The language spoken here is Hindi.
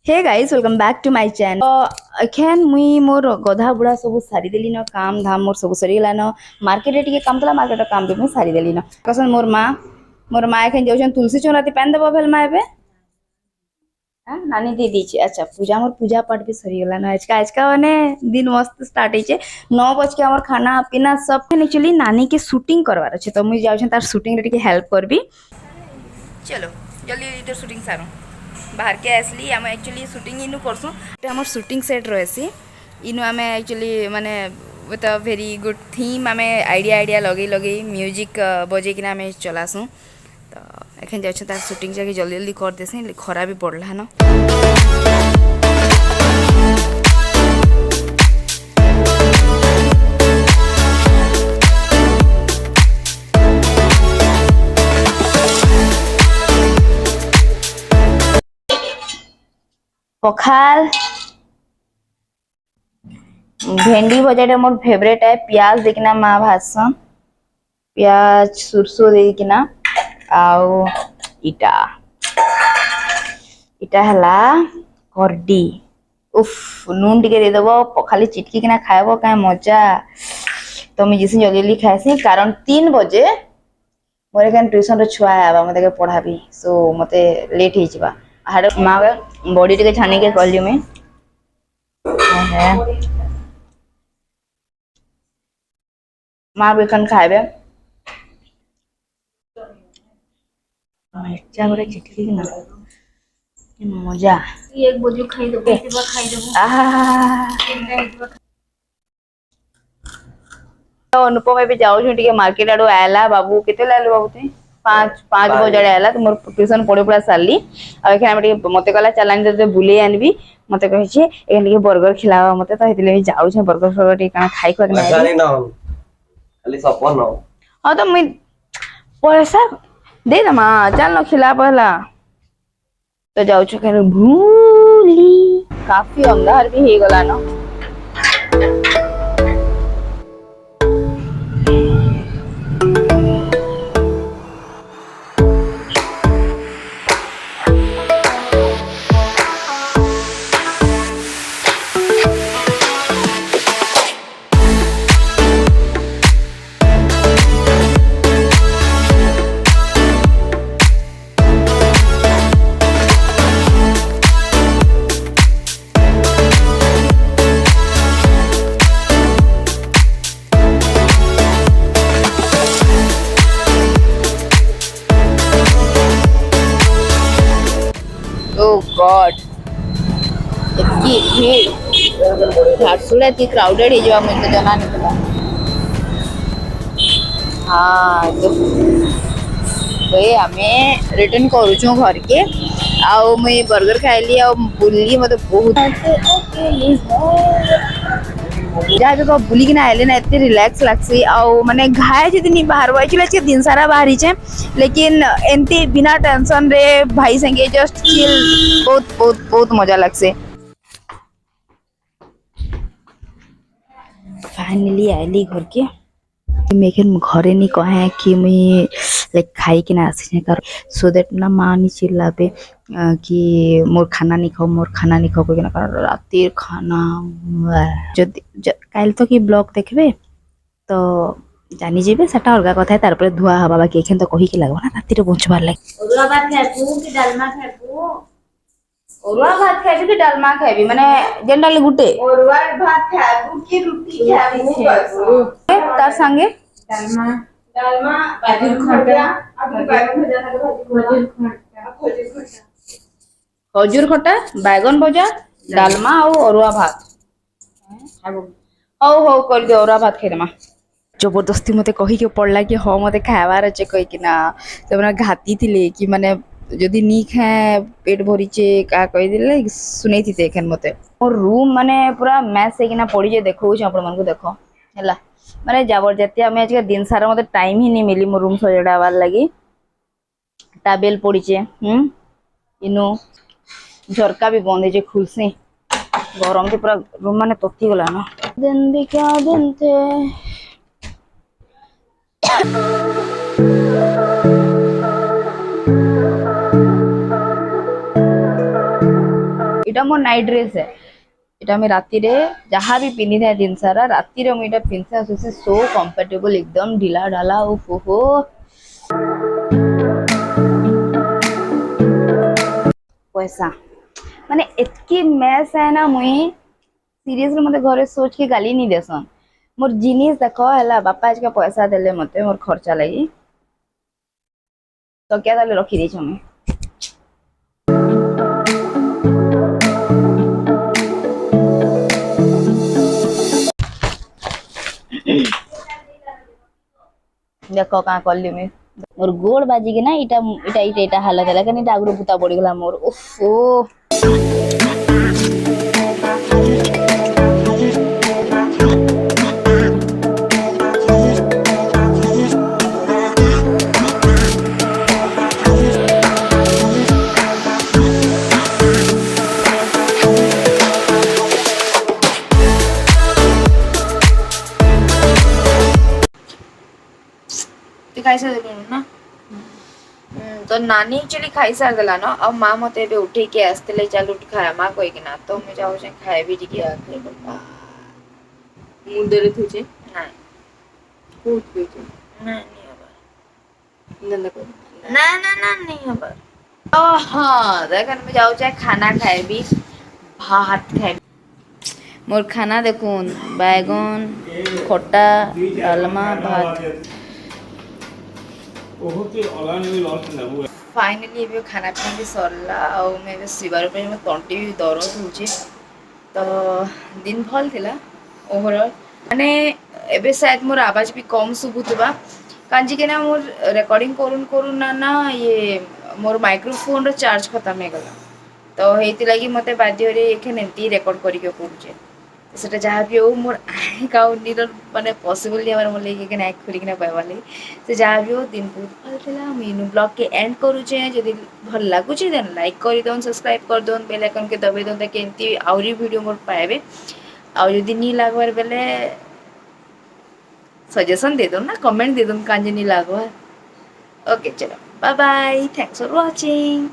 Hey guys welcome back to my channel. अखेन मुई मोर गधा बुढ़ा सब सारी देली न काम धाम मोर सब सरी गला न मार्केट रे काम तला मार्केट काम भी मुई सारी देली न कसन मोर माँ एखेन जाउछन तुलसी चौराती पान देबो भेल माँ एबे नानी दीदी छे। अच्छा मोर पूजा पाठ भी सरी गला न आज का माने दिन मस्त स्टार्ट होइछे 9 बज के हमर खाना पीना सब एक्चुअली नानी के शूटिंग करवार छे तो मुई जाउछन तार शूटिंग रे हेल्प करबी। चलो जल्दी इधर शूटिंग सारू बाहर के आसली आम एक्चुअली शूटिंग इनु करसु हमर शूटिंग सेट रहसी इनु आम एक्चुअली माने with a very good theme आम आइडिया लगे लगे म्यूजिक बजे कि आम चलासु तो एखन जाछन तार शूटिंग जाके जल्दी जल्दी कर देसी खरा भी पड़ला है ना। पखाल भेंडी भजा मोर फेवरेट है प्याज देखना माँ भाजसन प्याज सुरसो देखना आउ इटा इटा हला करडी उफ नून टिके दे देबो पखाली चिटकी किना खाएबो का मजा तो मैं जिसे जल्दी जल्दी खाएसी कारण 3 बजे मोर एखन ट्यूशन रे छुआ आबा मते के पढ़ाबी सो मते लेट ही जिबा हाडे माँ बॉडी टिके छानी के कहली मैं माँ भी एखन खाएबे मिर्चा गोटे चिटकी ना मजा एक बोझ खाई देबो खाई देबो तो अनुपम भी जाऊ टे मार्केट आड़ू आला बाबू केते लालू बाबू तुम 5 बजे आला तो मोर ट्यूशन पढ़े पड़ा सारली मत कहला चलानी तो बुले आनबी मत कही टे बर्गर खिलावा मत तो ये जाऊँ बर्गर फर्गर टे खाई हाँ तो मुई पैसा दे दमा चल न खिला पहला तो जाऊ भूली काफी अंधार भी हो गला ना। Oh God, इतनी भीड़ झारसुगुड़ा इतनी क्राउडेड है मुझे जना नहीं पता। हाँ तो ये हमें रिटर्न करूँ घर के आउ मुई बर्गर खाइली आ बुल्ली मत बहुत जहाँ भी बुली कि आइले ना एते रिलैक्स लगसी आउ माने घाए जदि नहीं बाहर एक्चुअली दिन सारा बाहरी छे लेकिन एंती बिना टेंशन रे भाई संगे जस्ट चिल बहुत बहुत बहुत मजा लगसे। फाइनली आइली घर के मेखन घरे नहीं कहे कि मुई लाइक खाई कि ना आसी कर सो दैट ना माँ नहीं चिल्लाबे कि मोर खाना नहीं खाओ कोई ना कारण रातिर खाना जदि काल तो कि ब्लॉग देखबे तो जानी जेबे सेटा अलगा कथा है तार पर धुआ हवा बाकी एखन तो कहि के लागबो ना रातिर बंचबार लाग ओरुआ भात खाबू कि डालमा खाबू ओरुआ भात खाबी कि डालमा खाबी माने जनरली गुटे ओरुआ भात खाबू कि रोटी खाबू तार संगे डालमा डालमा बाजूर खटा अभी बैगन भजा खाली खजूर खटा बैगन भजा डालमा और ओरुआ भात हौ कर दे ओरुआ भात खाइदमा जबरदस्ती मते कही के पड़ला कि हाँ मते खावार अच्छे कही कि ना से घाती थिले कि माने जदि नी खाए पेट भरीचे का कही दिले सुनै थी एखन मते मोर रूम माने पूरा मैस है कि ना पड़ी जे देखौ छ अपन मन को देखो हैला माने जबरदस्ती हमें आज के दिन सारा मते टाइम ही नहीं मिली मोर रूम सजाडावार लागि टाबेल पड़ीचे इनु झरका भी बंद है खुलसी गरम से पूरा रूम माने तती गला ना दिन भी क्या दिन थे इटा मोर नाइट ड्रेस है इटा मैं राती रे जहाँ भी पिंधि था दिन सारा राती रे मुझे पिंधे आसुसी सो कंफर्टेबल एकदम ढीला ढाला उफ हो पैसा माने एतकी मैस है ना मुई सीरियसली मते घरे सोच के गाली नहीं देसन मोर जिनिस देखो हला बापा आज का पैसा देले मते मोर खर्चा लगी तो क्या ताले रखी देछ मैं देखो का करली मैं मोर गोड़ बाजी के ना इटा इटा इटा इटा हालत है लेकिन इटा आगरो भूता पड़ी गला मोर उफ ओ तू खाई सार ना तो नानी एक्चुअली खाई सार देला ना अब माँ मते एबे उठे के आस्ते चल उठ खाया माँ कोई कि ना तो मैं जाऊ खाए भी टिके मुंडरे तुझे ना खूब तुझे नहीं हबर नंदा को ना ना ना नहीं हबर हाँ देखन मैं जाऊ खाना खाए भी भात खाए मोर खाना देखुन बैगन खट्टा डालमा भात फाइनली एबे खाना पीना भी सरला और मैं एबे शिवार पे मैं तंटी भी दर्द होचे तो दिन भल थिला ओवरऑल माने एबे शायद मोर आवाज भी कम सुबुतबा कांजी के ना मोर रिकॉर्डिंग करून करून ना ये मोर माइक्रोफोन रो चार्ज खत्म हो गला तो हेति लागि मते बाध्य रे एखन एंती रेकॉर्ड करी के पड़ुचे सेटा जहाँ भी हो मोर काउंटर माने पॉसिबल नहीं हमारे मोर लेके ना खुली के ना पाइबाली से जहाँ भी हो दिन बहुत भल थिला मीनू ब्लॉग के एंड करूचे जदि भल लागुचे देन लाइक करि दोन सब्सक्राइब कर दोन बेल आइकन के दबाई दोन ताकि एंती आउरी वीडियो मोर पाएबे आ जदि नी लागवार बेले सजेशन दे दोन ना कमेंट दे दोन कांजे नी लागवार ओके चलो bye bye thanks for watching